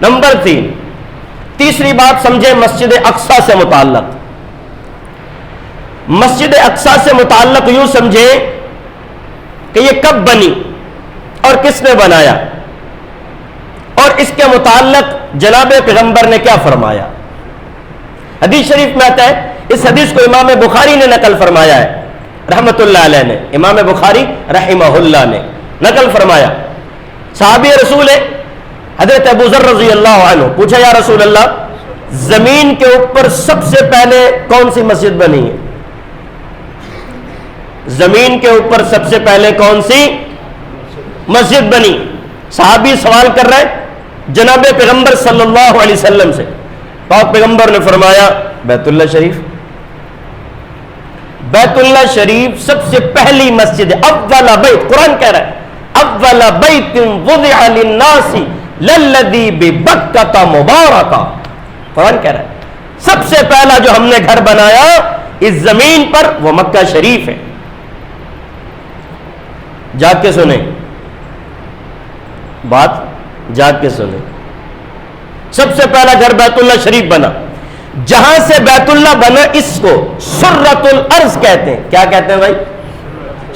Number 3، تیسری بات سمجھے مسجد اقصی سے متعلق. مسجد اقصی سے متعلق یوں سمجھے کہ یہ کب بنی اور کس نے بنایا، اور اس کے متعلق جناب پیغمبر نے کیا فرمایا. حدیث شریف میں آتا ہے، اس حدیث کو امام بخاری نے نقل فرمایا ہے رحمت اللہ علیہ نے، امام بخاری رحمہ اللہ نے نقل فرمایا. صحابی رسول ہے حضرت ابو ذر رضی اللہ عنہ، پوچھا یا رسول اللہ زمین کے اوپر سب سے پہلے کون سی مسجد بنی ہے؟ زمین کے اوپر سب سے پہلے کون سی مسجد بنی؟ صحابی سوال کر رہے جناب پیغمبر صلی اللہ علیہ وسلم سے. پاک پیغمبر نے فرمایا بیت اللہ شریف. بیت اللہ شریف سب سے پہلی مسجد ہے. اول بیت، قرآن کہہ رہا ہے اول بیت وضع للناس للذی ببکۃ مبارکہ. قرآن کہہ رہا ہے سب سے پہلا جو ہم نے گھر بنایا اس زمین پر وہ مکہ شریف ہے. جاگ کے سنیں بات، جاگ کے سنیں. سب سے پہلا گھر بیت اللہ شریف بنا. جہاں سے بیت اللہ بنا اس کو سرۃ الارض کہتے ہیں. کیا کہتے ہیں بھائی؟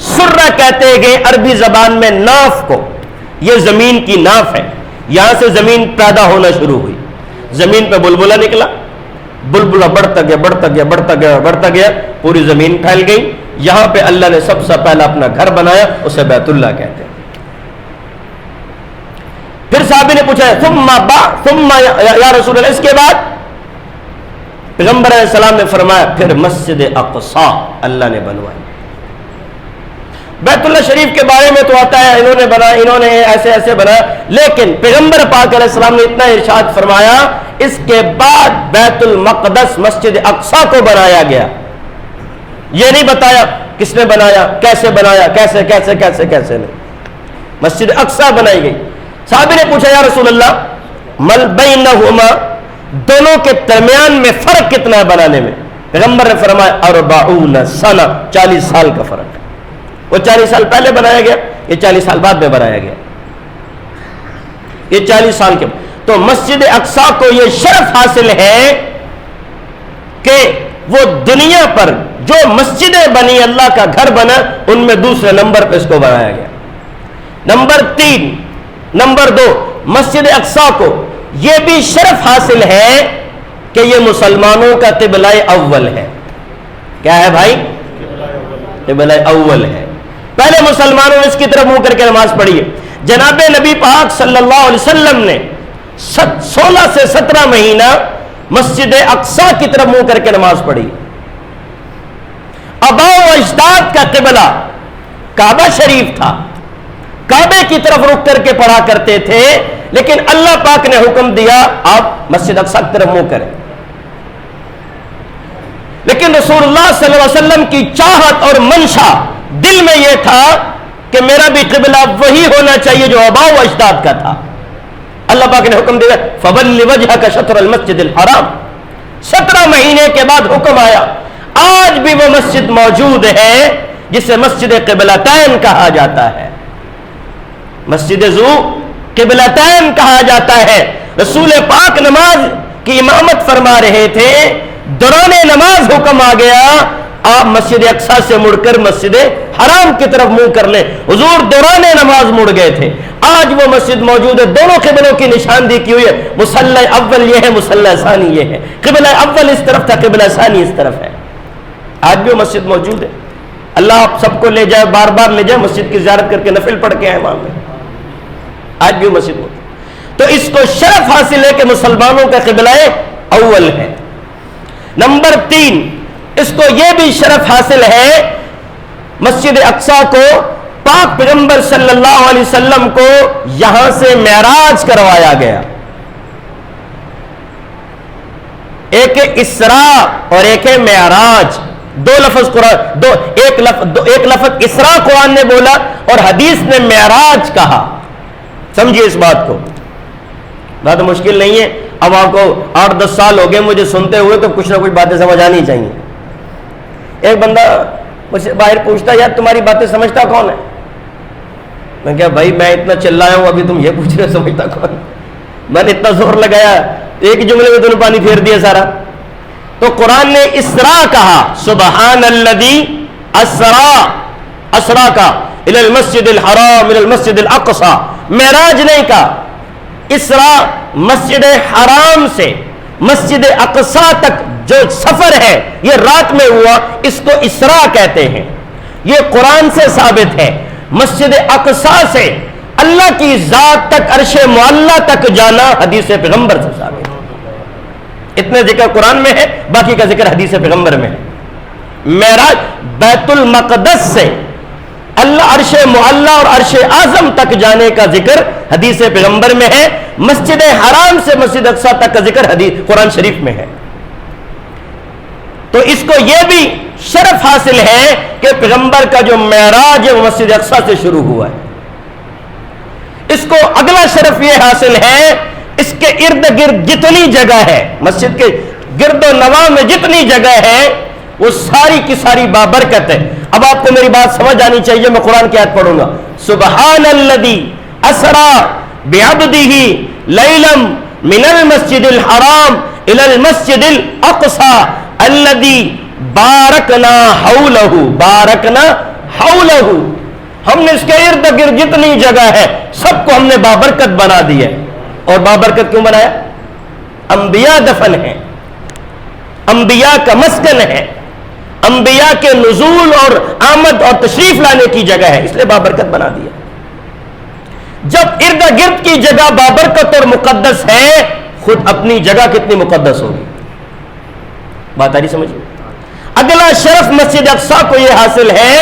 سرہ کہتے ہیں عربی زبان میں ناف کو. یہ زمین کی ناف ہے. یہاں سے زمین پیدا ہونا شروع ہوئی. زمین پہ بلبلہ نکلا، بلبلہ بڑھتا گیا بڑھتا گیا بڑھتا گیا بڑھتا گیا، پوری زمین پھیل گئی. یہاں پہ اللہ نے سب سے پہلا اپنا گھر بنایا، اسے بیت اللہ کہتے ہیں. پھر صحابی نے پوچھا ثم یا رسول اللہ، اس کے بعد پیغمبر علیہ السلام نے فرمایا پھر مسجد اقصی اللہ نے بنوائی. بیت اللہ شریف کے بارے میں تو آتا ہے انہوں نے بنایا، انہوں نے ایسے ایسے بنایا، لیکن پیغمبر پاک علیہ السلام نے اتنا ارشاد فرمایا اس کے بعد بیت المقدس مسجد اقصی کو بنایا گیا. یہ نہیں بتایا کس نے بنایا، کیسے بنایا، کیسے کیسے کیسے کیسے نہیں. مسجد اقصی بنائی گئی. صحابی نے پوچھا یا رسول اللہ مل بینہما، دونوں کے درمیان میں فرق کتنا ہے بنانے میں؟ پیغمبر نے فرمایا 40 سنہ، 40 سال کا فرق ہے. وہ 40 سال پہلے بنایا گیا، یہ 40 سال بعد میں بنایا گیا. یہ 40 سال کے. تو مسجد اقصی کو یہ شرف حاصل ہے کہ وہ دنیا پر جو مسجدیں بنی، اللہ کا گھر بنا، ان میں دوسرے نمبر پہ اس کو بنایا گیا. نمبر 2 مسجد اقصی کو یہ بھی شرف حاصل ہے کہ یہ مسلمانوں کا قبلہ اول ہے. کیا ہے بھائی؟ قبلہ اول ہے. پہلے مسلمانوں نے اس کی طرف منہ کر کے نماز پڑھی ہے. جناب نبی پاک صلی اللہ علیہ وسلم نے 16 سے 17 مہینہ مسجد اقصی کی طرف منہ کر کے نماز پڑھی. آباء و اجداد کا قبلہ کعبہ شریف تھا، کعبے کی طرف رخ کر کے پڑھا کرتے تھے، لیکن اللہ پاک نے حکم دیا آپ مسجد اقصی کی طرف منہ کریں. لیکن رسول اللہ صلی اللہ علیہ وسلم کی چاہت اور منشا دل میں یہ تھا کہ میرا بھی قبلہ وہی ہونا چاہیے جو آباء و اجداد کا تھا. اللہ پاک نے حکم دیا فَوَلِّ وَجْهَكَ شَطْرَ الْمَسْجِدِ الْحَرَامِ. 17 مہینے کے بعد حکم آیا. آج بھی وہ مسجد موجود ہے جسے مسجد قبلتین کہا جاتا ہے. مسجد ذو قبلتین کہا جاتا ہے. رسول پاک نماز کی امامت فرما رہے تھے، دوران نماز حکم آ گیا آپ مسجد اقصی سے مڑ کر مسجد حرام کی طرف منہ کر لیں. حضور دوران نماز مڑ گئے تھے. آج وہ مسجد موجود ہے، دونوں قبلوں کی نشاندہی کی ہوئی ہے. مصلی اول یہ ہے، مصلی ثانی یہ ہے. قبلہ اول اس طرف تھا، قبلہ ثانی اس طرف ہے. آج بھی وہ مسجد موجود ہے. اللہ آپ سب کو لے جائے، بار بار لے جائے، مسجد کی زیارت کر کے نفل پڑھ کے آئے وہاں میں. آج بھی وہ مسجد موجود. تو اس کو شرف حاصل ہے کہ مسلمانوں کا قبلہ اول ہے. نمبر 3 اس کو یہ بھی شرف حاصل ہے مسجد اقصی کو پاک پیغمبر صلی اللہ علیہ وسلم کو یہاں سے معراج کروایا گیا. ایک اسراء اور ایک معراج، دو لفظ قرآن، ایک لفظ اسراء قرآن نے بولا اور حدیث نے معراج کہا. سمجھیے اس بات کو، بات مشکل نہیں ہے. اب آپ کو 8-10 سال ہو گئے مجھے سنتے ہوئے تو کچھ نہ کچھ باتیں سمجھ آنی چاہیے. ایک بندہ مجھ سے باہر پوچھتا یار تمہاری باتیں سمجھتا کون ہے؟ میں کہا بھائی میں اتنا چلایا ہوں ابھی تم یہ پوچھ رہے سمجھتا کون؟ میں نے اتنا زور لگایا ایک جملے میں تم نے پانی پھیر دیا سارا. تو قرآن نے اسرا کہا, سبحان الذی اسرا کا الی المسجد الحرام الی المسجد الاقصی, معراج نہیں کہا. اسرا مسجد حرام سے مسجد اقصی تک جو سفر ہے یہ رات میں ہوا, اس کو اسرا کہتے ہیں. یہ قرآن سے ثابت ہے. مسجد اقصی سے اللہ کی ذات تک عرش معلی تک جانا حدیث پیغمبر سے ثابت ہے. اتنے ذکر قرآن میں ہے, باقی کا ذکر حدیث پیغمبر میں ہے. معراج بیت المقدس سے اللہ عرش معلی اور عرش اعظم تک جانے کا ذکر حدیث پیغمبر میں ہے. مسجد حرام سے مسجد اقصی تک کا ذکر حدیث قرآن شریف میں ہے. تو اس کو یہ بھی شرف حاصل ہے کہ پیغمبر کا جو معراج ہے وہ مسجد اقصی سے شروع ہوا ہے. اس کو اگلا شرف یہ حاصل ہے, اس کے ارد گرد جتنی جگہ ہے, مسجد کے گرد و نواح میں جتنی جگہ ہے وہ ساری کی ساری بابرکت ہے. اب آپ کو میری بات سمجھ آنی چاہیے, میں قرآن کی آیت پڑھوں گا. سبحان الذی اسرا بعبدہ لیلا من المسجد الحرام الی المسجد الاقصی الذی بارکنا حولہ. بارکنا حولہ, ہم نے اس کے ارد گرد جتنی جگہ ہے سب کو ہم نے بابرکت بنا دی ہے. اور بابرکت کیوں بنایا؟ انبیاء دفن ہیں, انبیاء کا مسکن ہے, انبیاء کے نزول اور آمد اور تشریف لانے کی جگہ ہے, اس لیے بابرکت بنا دیا. جب ارد گرد کی جگہ بابرکت اور مقدس ہے, خود اپنی جگہ کتنی مقدس ہوگی. بات آ رہی سمجھ؟ اگلا شرف مسجد اقصی کو یہ حاصل ہے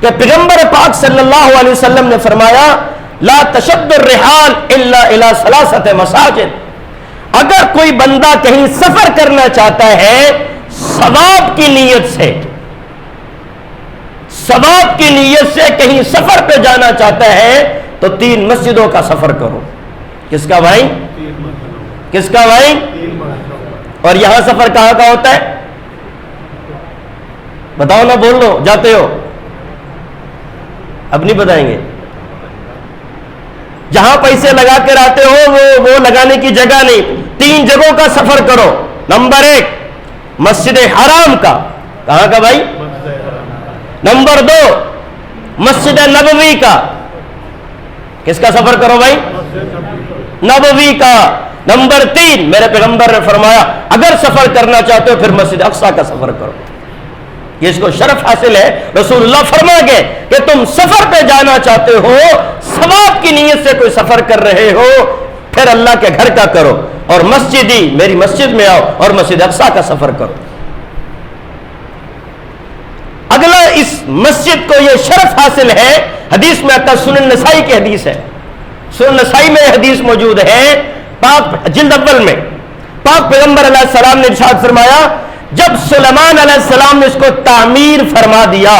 کہ پیغمبر پاک صلی اللہ علیہ وسلم نے فرمایا لا تشد الرحال الا الى ثلاثه مساجد. اگر کوئی بندہ کہیں سفر کرنا چاہتا ہے ثواب کی نیت سے, ثواب کی نیت سے کہیں سفر پہ جانا چاہتا ہے تو 3 مسجدوں کا سفر کرو. کس کا بھائی؟ کس کا بھائی؟ اور یہاں سفر کہاں کا ہوتا ہے؟ بتاؤ نا, بول لو, جاتے ہو اب نہیں بتائیں گے. جہاں پیسے لگا کے آتے ہو وہ لگانے کی جگہ نہیں. 3 جگہوں کا سفر کرو. نمبر 1 مسجد حرام کا. کہاں کا بھائی؟ نمبر 2 مسجد نبوی کا. کس کا سفر کرو بھائی؟ نبوی کا. نمبر 3 میرے پیغمبر نے فرمایا اگر سفر کرنا چاہتے ہو پھر مسجد اقصی کا سفر کرو. یہ اس کو شرف حاصل ہے. رسول اللہ فرما گئے کہ تم سفر پہ جانا چاہتے ہو, ثواب کی نیت سے کوئی سفر کر رہے ہو, پھر اللہ کے گھر کا کرو اور مسجدی میری مسجد میں آؤ اور مسجد اقصی کا سفر کرو. اگلا اس مسجد کو یہ شرف حاصل ہے, حدیث میں آتا, سنن نسائی کی حدیث ہے. سنن نسائی میں حدیث موجود ہے, پاک جلد اول میں پاک پیغمبر علیہ السلام نے ارشاد فرمایا جب سلیمان علیہ السلام نے اس کو تعمیر فرما دیا.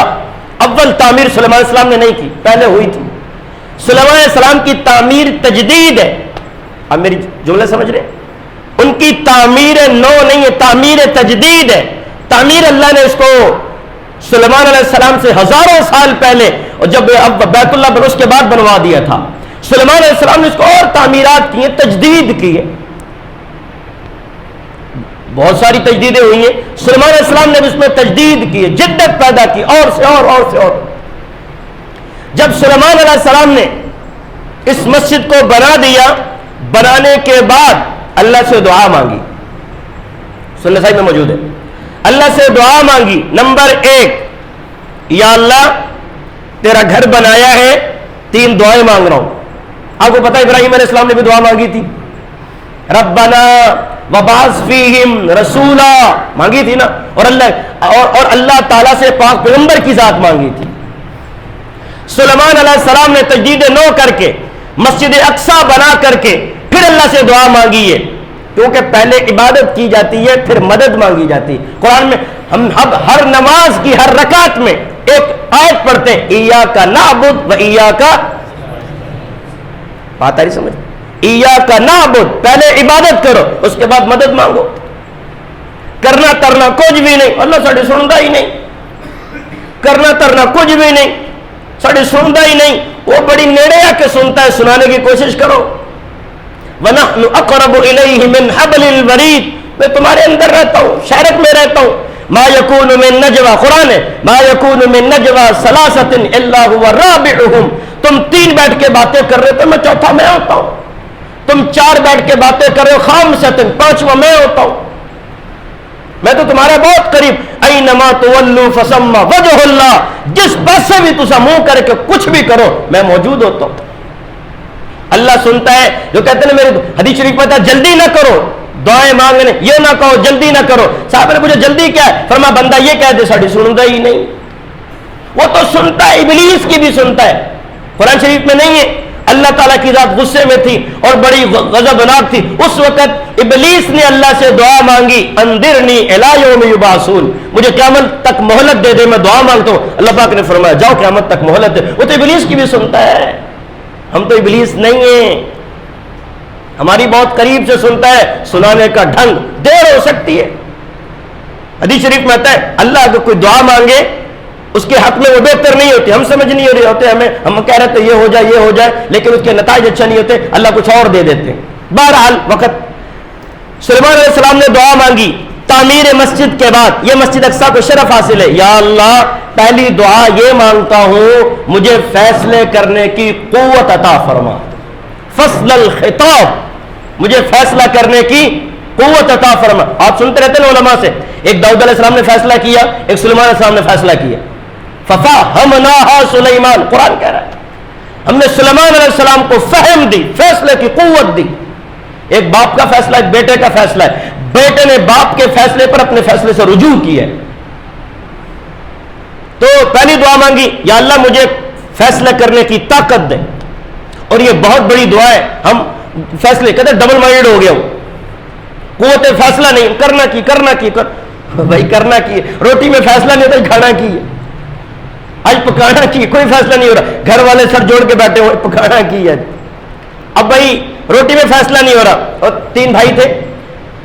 اول تعمیر سلیمان علیہ السلام نے نہیں کی, پہلے ہوئی تھی. سلیمان علیہ السلام کی تعمیر تجدید ہے. اب میری جملہ سمجھ رہے؟ ان کی تعمیر نو نہیں ہے, تعمیر تجدید ہے. تعمیر اللہ نے اس کو سلیمان علیہ السلام سے ہزاروں سال پہلے, اور جب اب بیت اللہ بن اس کے بعد بنوا دیا تھا. سلیمان علیہ السلام نے اس کو اور تعمیرات کی ہیں, تجدید کی ہے, بہت ساری تجدیدیں ہوئی ہیں. سلیمان علیہ السلام نے بھی اس میں تجدید کی ہے, جدت پیدا کی, اور سے اور. جب سلیمان علیہ السلام نے اس مسجد کو بنا دیا, بنانے کے بعد اللہ سے دعا مانگی. سنن نسائی میں موجود ہے. اللہ سے دعا مانگی. نمبر 1 یا اللہ تیرا گھر بنایا ہے, 3 دعائیں مانگ رہا ہوں. آپ کو پتا ابراہیم علیہ السلام نے بھی دعا مانگی تھی, ربنا وبعث فیہم رسولا مانگی تھی نا, اور اللہ تعالیٰ سے پاک پیغمبر کی ذات مانگی تھی. سلیمان علیہ السلام نے تجدید نو کر کے مسجد اقصی بنا کر کے پھر اللہ سے دعا مانگی ہے, کیونکہ پہلے عبادت کی جاتی ہے پھر مدد مانگی جاتی ہے. قرآن میں ہم ہر نماز کی ہر رکعت میں ایک آیت پڑھتے ہیں, ایاک نعبد و ایاک, بات آ رہی سمجھ؟ ایاک نعبد, پہلے عبادت کرو اس کے بعد مدد مانگو. کرنا ترنا کچھ بھی نہیں, اللہ ساڑی سنتا ہی نہیں. کرنا ترنا کچھ بھی نہیں, ساڑی سنتا ہی نہیں. وہ بڑی نیڑے آ کے سنتا ہے, سنانے کی کوشش کرو. وَنَحْنُ أَقْرَبُ إِلَيْهِ مِنْ حَبْلِ الْوَرِيدِ، میں تمہارے اندر رہتا ہوں، شہرت میں رہتا ہوں. ما يكون من نجوى، قرآن ہے، ما يكون من نجوى ثلاثة إلا هو رابعهم، تم 3 بیٹھ کے باتیں کر رہے تو میں چوتھا میں ہوتا ہوں. تم 4 بیٹھ کے باتیں کر رہے ہو، خامسة 5واں میں ہوتا ہوں. میں تو تمہارے بہت قریب. اینما تولوا فثم وجہ اللہ، جس پاسے بھی تسا منہ کر کے کچھ بھی کرو میں موجود ہوتا ہوں. اللہ سنتا ہے. جو کہتے ہیں میرے حدیث شریف میں تھا جلدی نہ کرو دعائیں مانگنے، یہ نہ کہو جلدی نہ کرو. صاحب نے پوچھا جلدی کیا ہے؟ فرمایا بندہ یہ کہہ دے ساڑی سنتا ہی نہیں. وہ تو سنتا ہے، ابلیس کی بھی سنتا ہے. قرآن شریف میں نہیں ہے. اللہ تعالیٰ کی ذات غصے میں تھی اور بڑی غضبناک تھی. اس وقت ابلیس نے اللہ سے دعا مانگی، انذرنی الی یوم یبعثون، مجھے قیامت تک مہلت دے دے، میں دعا مانگتا ہوں. اللہ پاک نے فرمایا جاؤ قیامت تک مہلت دے. وہ تو ابلیس کی بھی سنتا ہے، ہم تو ابلیس نہیں ہیں. ہماری بہت قریب سے سنتا ہے. سنانے کا ڈھنگ دیر ہو سکتی ہے. حدیث شریف میں آتا ہے اللہ اگر کوئی دعا مانگے اس کے حق میں وہ بہتر نہیں ہوتی. ہم سمجھ نہیں ہو رہے ہوتے، ہم کہہ رہے تھے یہ ہو جائے یہ ہو جائے، لیکن اس کے نتائج اچھا نہیں ہوتے، اللہ کچھ اور دے دیتے ہیں. بہرحال وقت سلیمان علیہ السلام نے دعا مانگی تعمیر مسجد کے بعد. یہ مسجد اقصیٰ کو شرف حاصل ہے. یا اللہ پہلی دعا یہ مانگتا ہوں مجھے فیصلے کرنے کی قوت عطا فرما. فصل الخطاب، مجھے فیصلہ کرنے کی قوت عطا فرما. آپ سنتے رہتے ہیں علماء سے، ایک داؤد علیہ السلام نے فیصلہ کیا، ایک سلیمان علیہ السلام نے فیصلہ کیا. فَفَهَمْنَاهَا سُلَيْمَانَ، قرآن کہہ رہا ہے ہم نے سلیمان علیہ السلام کو فہم دی، فیصلے کی قوت دی. ایک باپ کا فیصلہ ایک بیٹے کا فیصلہ ہے. بیٹے نے باپ کے فیصلے پر اپنے فیصلے سے رجوع کیا. تو پہلی دعا مانگی یا اللہ مجھے فیصلہ کرنے کی طاقت دے. اور یہ بہت بڑی دعا ہے. ہم فیصلے کہتے ہیں ڈبل مائنڈ ہو گیا، قوت فیصلہ نہیں، کرنا کی بھائی کرنا کی. روٹی میں فیصلہ نہیں ہوتا، کھانا کی ہے. آج پکانا کی، کوئی فیصلہ نہیں ہو رہا. گھر والے سر جوڑ کے بیٹھے ہوئے پکانا کی ہے. اب بھائی روٹی میں فیصلہ نہیں ہو رہا. اور 3 بھائی تھے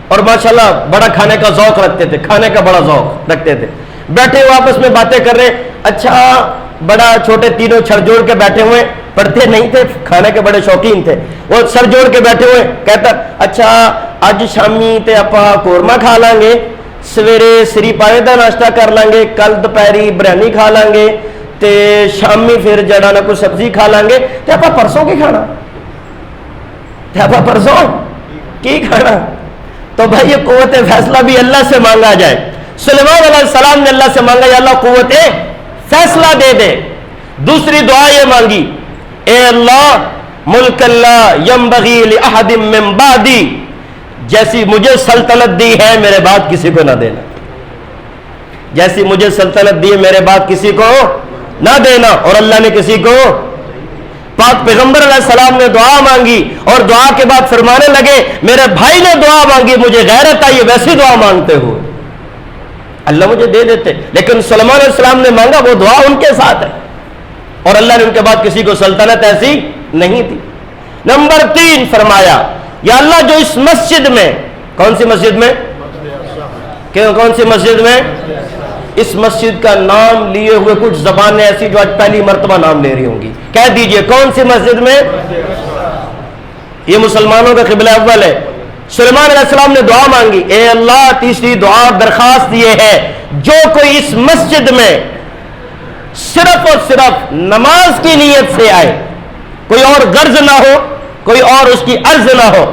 اور ماشاءاللہ بڑا کھانے کا ذوق رکھتے تھے، کھانے کا بڑا ذوق رکھتے تھے. بیٹھے ہوئے آپس میں باتیں کر رہے. اچھا بڑا چھوٹے تینوں سر جوڑ کے بیٹھے ہوئے، پڑھتے نہیں تھے، کھانے کے بڑے شوقین تھے. وہ سر جوڑ کے بیٹھے ہوئے کہتا اچھا اج شامی تے اپا قورمہ کھا لیں گے، سویرے سری پائے دا ناشتہ کر لیں گے، کل دوپہری بریانی کھا لیں گے، تے شامی پھر جڑا نہ کوئی سبزی کھا لیں گے. تے اپا پرسوں کی کھانا، تے اپا پرسوں کی کھانا. تو بھائی یہ قوت فیصلہ بھی اللہ سے مانگا جائے. سلیمان علیہ السلام نے اللہ سے مانگا یا اللہ قوت فیصلہ دے دے. دوسری دعا یہ مانگی اے اللہ ملک اللہ ینبغی لأحد من بعدی، جیسی مجھے سلطنت دی ہے میرے بعد کسی کو نہ دینا. جیسی مجھے سلطنت دی ہے میرے بعد کسی کو نہ دینا. اور اللہ نے کسی کو، پاک پیغمبر علیہ السلام نے دعا مانگی اور دعا کے بعد فرمانے لگے میرے بھائی نے دعا مانگی مجھے غیرت آئی ویسی دعا مانگتے ہوئے اللہ مجھے دے دیتے. لیکن سلیمان علیہ السلام نے مانگا وہ دعا ان کے ساتھ ہے اور اللہ نے ان کے بعد کسی کو سلطنت ایسی نہیں تھی. نمبر 3 فرمایا یا اللہ جو اس مسجد میں، کون سی مسجد میں، کون سی مسجد میں، اس مسجد کا نام لیے ہوئے کچھ زبانیں ایسی جو آج پہلی مرتبہ نام لے رہی ہوں گی، کہہ دیجئے کون سی مسجد میں. یہ مسلمانوں کا قبلہ اول ہے. سلیمان علیہ السلام نے دعا مانگی اے اللہ تیسری دعا درخواست یہ ہے جو کوئی اس مسجد میں صرف اور صرف نماز کی نیت سے آئے، کوئی اور غرض نہ ہو، کوئی اور اس کی عرض نہ ہو،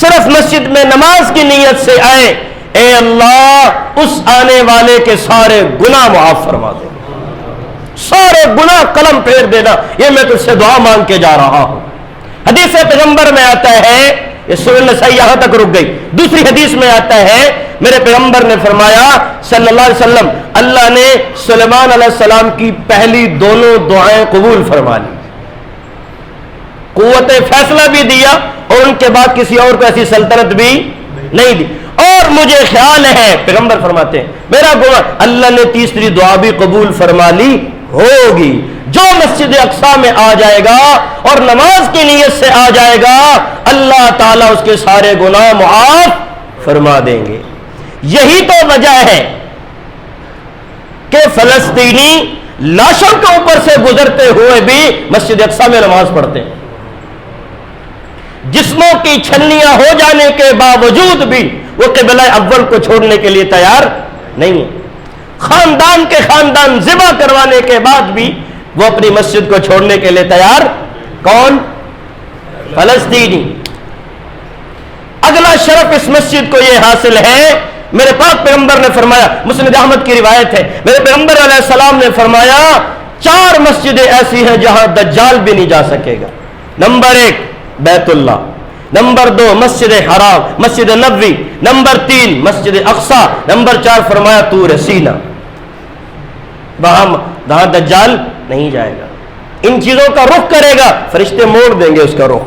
صرف مسجد میں نماز کی نیت سے آئے، اے اللہ اس آنے والے کے سارے گناہ معاف فرما دے، سارے گناہ قلم پھیر دینا. یہ میں تجھ سے دعا مانگ کے جا رہا ہوں. حدیث پیغمبر میں آتا ہے، یہ سنن نسائی یہاں تک رک گئی. دوسری حدیث میں آتا ہے میرے پیغمبر نے فرمایا صلی اللہ علیہ وسلم اللہ نے سلیمان علیہ السلام کی پہلی دونوں دعائیں قبول فرما لی، قوت فیصلہ بھی دیا اور ان کے بعد کسی اور کو ایسی سلطنت بھی نہیں دی. اور مجھے خیال ہے پیغمبر فرماتے ہیں میرا گمان اللہ نے تیسری دعا بھی قبول فرما لی ہوگی. جو مسجد اقصیٰ میں آ جائے گا اور نماز کی نیت سے آ جائے گا اللہ تعالیٰ اس کے سارے گناہ معاف فرما دیں گے. یہی تو وجہ ہے کہ فلسطینی لاشوں کے اوپر سے گزرتے ہوئے بھی مسجد اقصیٰ میں نماز پڑھتے ہیں. جسموں کی چھلنیاں ہو جانے کے باوجود بھی وہ قبلہ اول کو چھوڑنے کے لیے تیار نہیں ہے. خاندان کے خاندان ذبح کروانے کے بعد بھی وہ اپنی مسجد کو چھوڑنے کے لیے تیار. کون؟ فلسطینی. اگلا شرف اس مسجد کو یہ حاصل ہے، میرے پاک پیغمبر نے فرمایا، مسند احمد کی روایت ہے، میرے پیغمبر علیہ السلام نے فرمایا 4 مسجدیں ایسی ہیں جہاں دجال بھی نہیں جا سکے گا. نمبر 1 بیت اللہ، نمبر 2 مسجد حرام مسجد نبوی، نمبر 3 مسجد اقصی، نمبر 4 فرمایا طور سینا. وہاں دجال نہیں جائے گا. ان چیزوں کا رخ کرے گا، فرشتے موڑ دیں گے اس کا رخ.